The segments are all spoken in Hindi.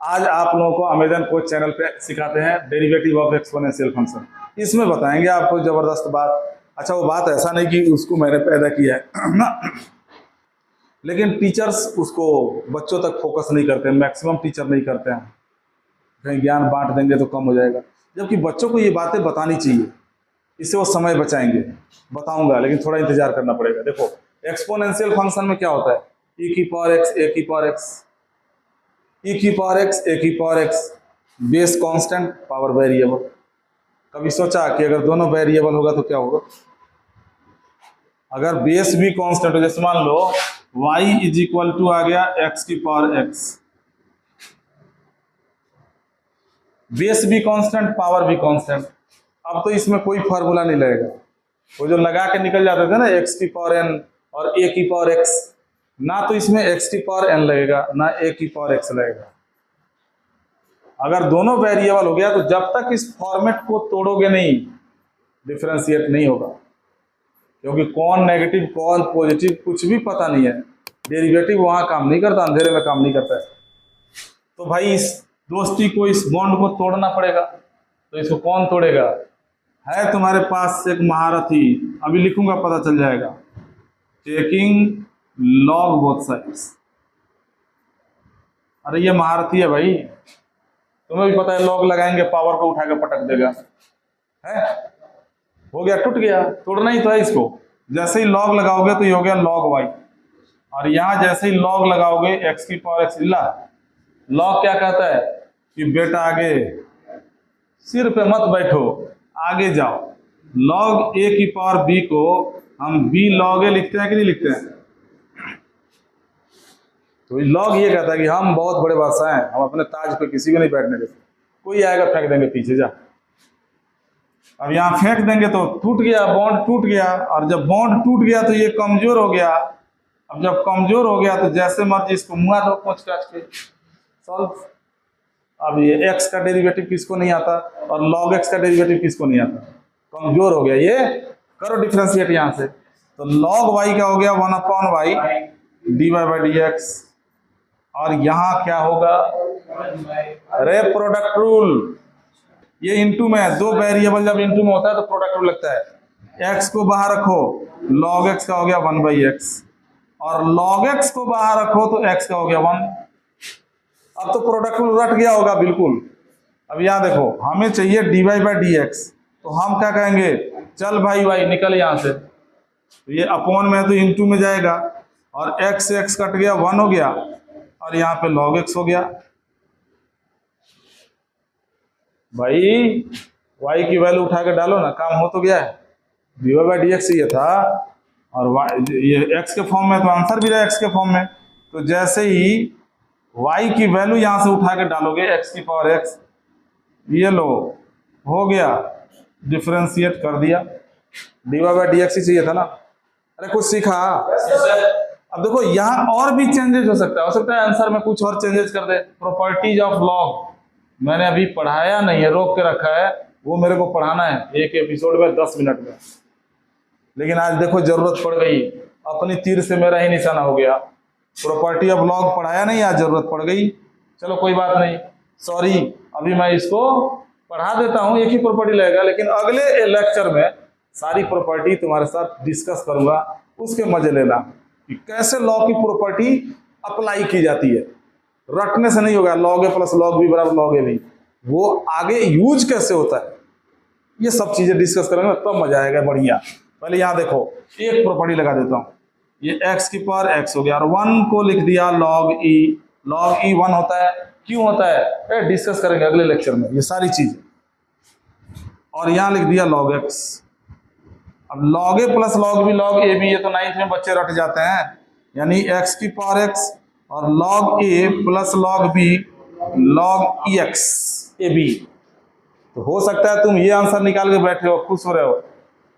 आज आप लोगों को अमेजन कोच चैनल पे सिखाते हैं डेरिवेटिव ऑफ एक्सपोनेंशियल फंक्शन। इसमें बताएंगे आपको जबरदस्त बात। अच्छा, वो बात ऐसा नहीं कि उसको मैंने पैदा किया है ना, लेकिन टीचर्स उसको बच्चों तक फोकस नहीं करते, मैक्सिमम टीचर नहीं करते हैं। कहीं ज्ञान बांट देंगे तो कम हो जाएगा, जबकि बच्चों को ये बातें बतानी चाहिए, इससे वो समय बचाएंगे। बताऊंगा, लेकिन थोड़ा इंतजार करना पड़ेगा। देखो, एक्सपोनेंशियल फंक्शन में क्या होता है, e की पावर x, a की पावर x, e की पावर x, a की power x, base constant, power variable. कभी सोचा कि अगर दोनों वेरिएबल होगा तो क्या होगा? अगर बेस भी कांस्टेंट हो, जैसे मान लो y इज इक्वल टू आ गया x की पावर x, बेस भी कांस्टेंट, पावर भी कांस्टेंट। अब तो इसमें कोई फार्मूला नहीं लगेगा। वो जो लगा के निकल जाते थे ना, x की पावर n और a की पावर x, ना तो इसमें x की पावर n लगेगा ना a की पावर x लगेगा। अगर दोनों वेरिएबल हो गया तो जब तक इस फॉर्मेट को तोड़ोगे नहीं, डिफरेंशिएट नहीं होगा, क्योंकि कौन नेगेटिव कौन पॉजिटिव कुछ भी पता नहीं है। डेरिवेटिव वहां काम नहीं करता, अंधेरे में काम नहीं करता है। तो भाई इस दोस्ती को, इस बॉन्ड को तोड़ना पड़ेगा। तो इसको कौन तोड़ेगा? है तुम्हारे पास एक महारथी, अभी लिखूंगा पता चल जाएगा। Taking log both sides. अरे ये महारथी है भाई, तुम्हें भी पता है, लॉग लगाएंगे पावर को उठा के पटक देगा। है, हो गया, टूट गया। तोड़ना ही तो है इसको। जैसे ही लॉग लगाओगे तो ये हो गया लॉग वाई, और यहां जैसे ही लॉग लगाओगे एक्स की पावर एक्स। लॉग क्या कहता है कि बेटा आगे सिर पे मत बैठो, आगे जाओ। लॉग ए की पावर बी को हम बी लॉग ए लिखते हैं कि नहीं लिखते हैं? तो लॉग ये कहता है कि हम बहुत बड़े बादशाह हैं, हम अपने ताज पे किसी को नहीं बैठने देते। कोई आएगा फेंक देंगे पीछे, जा। अब यहाँ फेंक देंगे तो टूट गया, बॉन्ड टूट गया। और जब बॉन्ड टूट गया तो ये कमजोर हो गया। अब जब कमजोर हो गया तो जैसे मर्जी इसको मुआ दो पोंछ काट के, सॉल्व। अब ये x का डेरिवेटिव किसको नहीं आता और log x का डेरिवेटिव किसको नहीं आता? कमजोर हो गया ये। करो डिफरेंशिएट यहाँ से, तो log y का हो गया 1/y dy by D x. और यहाँ क्या होगा? अरे प्रोडक्ट रूल, ये इनटू में, दो वेरिएबल जब इनटू में होता है तो प्रोडक्ट रूल लगता है। x को बाहर रखो, log x का हो गया 1/x, और log x को बाहर रखो तो x का हो गया 1। अब तो प्रोडक्ट रूल रट गया होगा बिल्कुल। अब यहाँ देखो, हमें चाहिए dy बाई डी एक्स, तो हम क्या कहेंगे? चल भाई y निकल यहाँ से, तो ये अपॉन में तो इनटू में जाएगा, और x से x कट गया, 1 हो गया, और यहाँ पे log x हो गया। भाई y की वैल्यू उठा के डालो ना, काम हो तो गया है। dy बाई डी एक्स ये था, और ये x के फॉर्म में, तो आंसर भी रहा x के फॉर्म में। तो जैसे ही y की वैल्यू यहां से उठा के डालोगे x की पावर x, ये लो, हो गया, डिफरेंशिएट कर दिया। dy बाई डी एक्स ही चाहिए था ना। अरे कुछ सीखा? अब देखो यहाँ और भी चेंजेस हो सकता है आंसर में कुछ और चेंजेस कर दे। प्रॉपर्टीज ऑफ लॉग मैंने अभी पढ़ाया नहीं है, रोक के रखा है, वो मेरे को पढ़ाना है एक एपिसोड में 10 मिनट में। लेकिन आज देखो जरूरत पड़ गई, अपनी तीर से मेरा ही निशाना हो गया। प्रॉपर्टी ऑफ लॉग पढ़ाया नहीं, आज जरूरत पड़ गई। चलो कोई बात नहीं, सॉरी, अभी मैं इसको पढ़ा देता हूँ, एक ही प्रॉपर्टी लगेगा, लेकिन अगले लेक्चर में सारी प्रॉपर्टी तुम्हारे साथ डिस्कस करूंगा। उसके मजे लेना कि कैसे लॉग की प्रॉपर्टी अप्लाई की जाती है। रटने से नहीं होगा, लॉग ए प्लस लॉग बी बराबर लॉग ए बी, वो आगे यूज कैसे होता है, ये सब चीजें डिस्कस करेंगे, तब मजा आएगा बढ़िया। पहले यहाँ देखो, एक प्रॉपर्टी लगा देता हूँ। ये x की पावर x हो गया, और 1 को लिख दिया log e। log e 1 होता है, क्यों होता है डिस्कस करेंगे अगले लेक्चर में ये सारी चीजें। और यहाँ लिख दिया log x। अब log a plus log b log a b, ये तो 9th में बच्चे रट जाते हैं, यानी x की पावर x और log a plus log b log ex a b। तो हो सकता है तुम ये आंसर निकाल के बैठे हो, खुश हो रहे हो,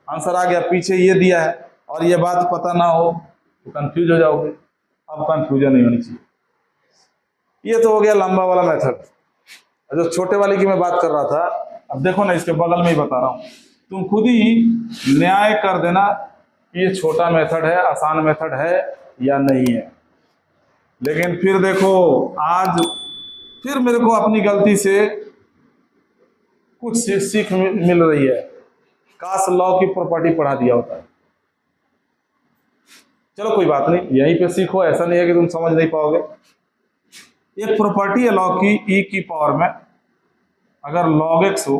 आंसर आ गया, पीछे ये दिया है, और ये बात पता ना हो तो कंफ्यूज हो जाओगे। अब कंफ्यूजन नहीं होनी चाहिए। ये तो हो गया लंबा वाला मेथड। जो छोटे वाले की मैं बात कर रहा था, अब देखो ना, इसके बगल में ही बता रहा हूँ, तुम खुद ही न्याय कर देना ये छोटा मेथड है, आसान मेथड है या नहीं है। लेकिन फिर देखो, आज फिर मेरे को अपनी गलती से कुछ सीख मिल रही है, काश लॉ की प्रॉपर्टी पढ़ा दिया होता है। चलो कोई बात नहीं, यहीं पे सीखो, ऐसा नहीं है कि तुम समझ नहीं पाओगे। एक प्रॉपर्टी है लॉ की, ई की पावर में अगर log x हो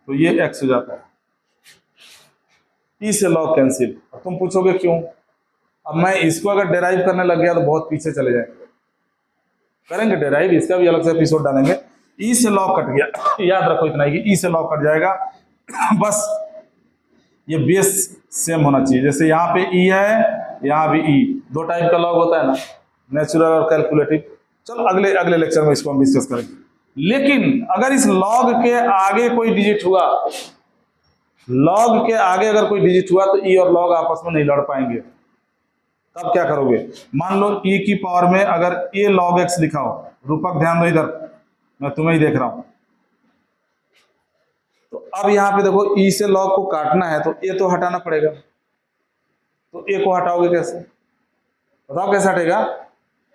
तो ये x हो जाता है, ई से log कैंसिल। अब तुम पूछोगे क्यों? अब मैं इसको अगर डेराइव करने लग गया तो बहुत पीछे चले जाएंगे, करेंगे डेराइव, इसका भी अलग से एपिसोड डालेंगे। ई से log कट गया, याद रखो इतना ही कि ई से log कट जाएगा। बस ये बेस सेम होना चाहिए, जैसे यहाँ पे ई है, यहाँ भी ई, दो टाइप का log होता है ना, नेचुरल और कैलकुलेटिव। चलो अगले अगले लेक्चर में इसको हम डिस्कस करेंगे। लेकिन अगर इस log के आगे कोई डिजिट हुआ, log के आगे अगर कोई डिजिट हुआ तो ई और log आपस में नहीं लड़ पाएंगे, तब क्या करोगे? मान लो ई की पावर में अगर ए log x लिखा हो, रूपक ध्यान दो इधर, मैं तुम्हें ही देख रहा हूं। तो अब यहां पे देखो ई से log को काटना है तो ए तो हटाना पड़ेगा, तो ए को हटाओगे कैसे? बताओ कैसे हटेगा?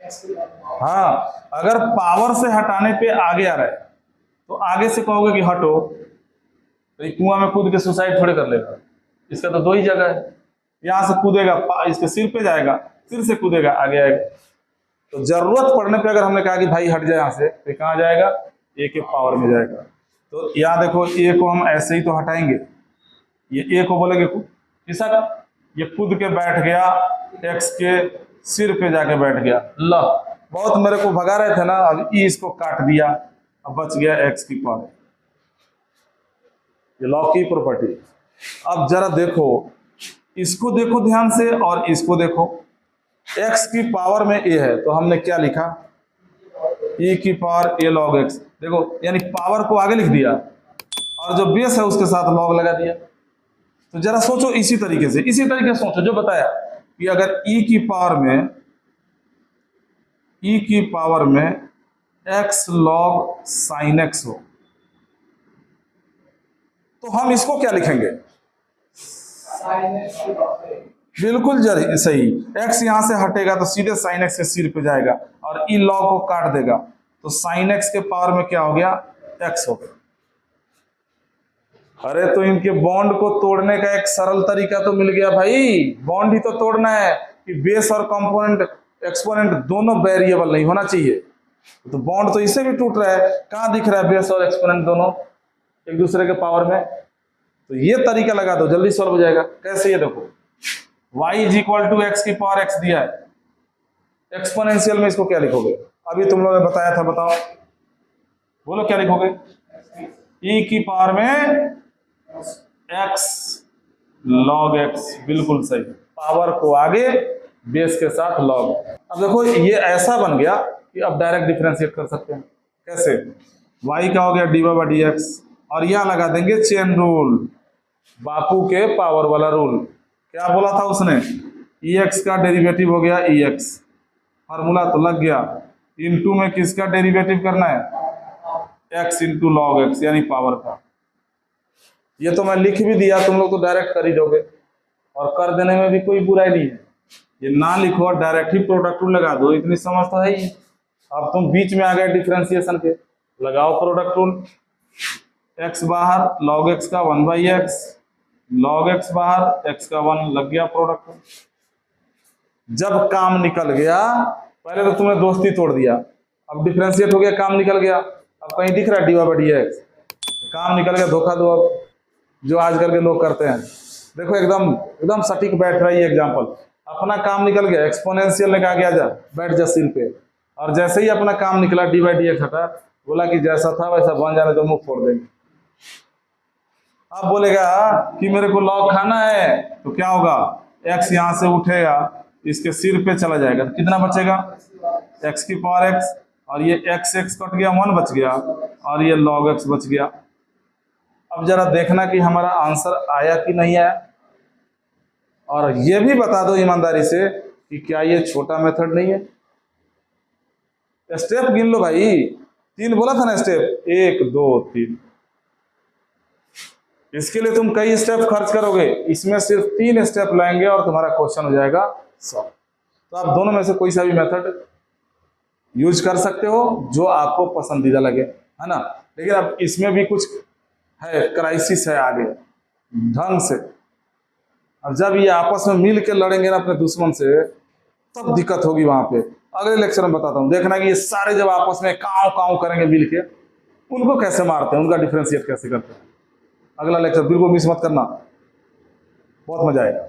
हाँ, अगर पावर से हटाने पे आगे आ रहा है तो आगे से कहोगे कि हटो, तो कुआं में कूद के सुसाइड थोड़े कर लेगा, इसका तो दो ही जगह है, यहां से कूदेगा इसके सिर पे जाएगा, सिर से कूदेगा आगे आएगा। तो जरूरत पड़ने पे अगर हमने कहा कि भाई हट जाए यहां से, तो कहां जाएगा? ए के पावर में जाएगा। तो यहां देखो ए को हम ऐसे ही तो हटाएंगे, ये ए को बोलेंगे किसक, ये कूद के बैठ गया एक्स के सिर पे जाके बैठ गया, ला बहुत मेरे को भगा रहे थे ना, अब ई इसको काट दिया, अब बच गया एक्स की पावर। ये लॉ की प्रॉपर्टी। अब जरा देखो, इसको देखो ध्यान से और इसको देखो, x की पावर में a है तो हमने क्या लिखा? e की पावर a log x। देखो यानी पावर को आगे लिख दिया और जो बेस है उसके साथ log लगा दिया। तो जरा सोचो इसी तरीके से सोचो जो बताया कि अगर e की पावर में x log sin x हो तो हम इसको क्या लिखेंगे? बिल्कुल सही, x यहां से हटेगा तो सीधे sin x के सिर पे जाएगा और ई log को काट देगा, तो sin x के पावर में क्या हो गया? x हो गया। अरे तो इनके बॉन्ड को तोड़ने का एक सरल तरीका तो मिल गया भाई, बॉन्ड ही तो तोड़ना है कि बेस और कंपोनेंट एक्सपोनेंट दोनों वेरिएबल नहीं होना चाहिए। तो बॉन्ड तो इससे भी टूट रहा है, कहां दिख रहा है बेस और एक्सपोनेंट दोनों एक दूसरे के पावर में? तो ये तरीका लगा दो, जल्दी सॉल्व हो जाएगा। कैसे? ये देखो y is equal to x की पावर x दिया है, एक्सपोनेंशियल में इसको क्या लिखोगे? अभी तुम लोगों ने बताया था, बताओ बोलो क्या लिखोगे? e की पावर में x log x, बिल्कुल सही, पावर को आगे बेस के साथ log। अब देखो ये ऐसा बन गया कि अब डायरेक्ट डिफरेंशिएट कर सकते हैं। कैसे? y का हो गया dy बाई डी एक्स और यहां लगा देंगे चेन रूल, बापू के पावर वाला रूल। क्या बोला था उसने? ex का डेरिवेटिव हो गया ex, फार्मूला तो लग गया, इनटू में किसका डेरिवेटिव करना है? x इंटू लॉग x यानी पावर का। ये तो मैं लिख भी दिया, तुम लोग तो डायरेक्ट कर ही दोगे और कर देने में भी कोई बुराई नहीं है। ये ना लिखो और डायरेक्ट ही प्रोडक्ट रूल लगा दो, इतनी समझ तो है ही। अब तुम बीच में आ गए डिफरेंशिएशन के, लगाओ प्रोडक्ट रूल, x बाहर log x का 1 बाई एक्स, log x बाहर x का 1, लग गया प्रोडक्ट। जब काम निकल गया, पहले तो तुमने दोस्ती तोड़ दिया, अब डिफरेंशिएट हो गया, काम निकल गया, अब कहीं दिख रहा है dy बाई डी एक्स, काम निकल गया, धोखा दो अब, जो आजकल के लोग करते हैं। देखो एकदम एकदम सटीक बैठ रहा है एग्जाम्पल, अपना काम निकल गया, एक्सपोनेंशियल ने कहा गया जा बैठ जा सिर पे, और जैसे ही अपना काम निकला dy बाई डी एक्स हटा, बोला कि जैसा था वैसा बन जाने तो मुंह फोड़ देंगे। अब बोलेगा कि मेरे को लॉग खाना है, तो क्या होगा? x यहां से उठेगा, इसके सिर पे चला जाएगा, तो कितना बचेगा? x की पावर x, और ये x कट गया, 1 बच गया, और ये log x बच गया। अब जरा देखना कि हमारा आंसर आया कि नहीं आया, और ये भी बता दो ईमानदारी से कि क्या ये छोटा मेथड नहीं है? स्टेप गिन लो भाई, 3 बोला था ना स्टेप, 1 2 3। इसके लिए तुम कई स्टेप खर्च करोगे, इसमें सिर्फ 3 स्टेप लाएंगे और तुम्हारा क्वेश्चन हो जाएगा सॉल्व। तो आप दोनों में से कोई सा भी मेथड यूज कर सकते हो जो आपको पसंदीदा लगे, है ना। लेकिन अब इसमें भी कुछ है, क्राइसिस है आगे ढंग से। अब जब ये आपस में मिल के लड़ेंगे ना अपने दुश्मन से, तब दिक्कत होगी वहां पे। अगले लेक्चर में बताता हूँ, देखना कि ये सारे जब आपस में काव काव करेंगे मिल के, उनको कैसे मारते हैं, उनका डिफ्रेंशिएट कैसे करते हैं। अगला लेक्चर बिल्कुल मिस मत करना, बहुत मजा आएगा।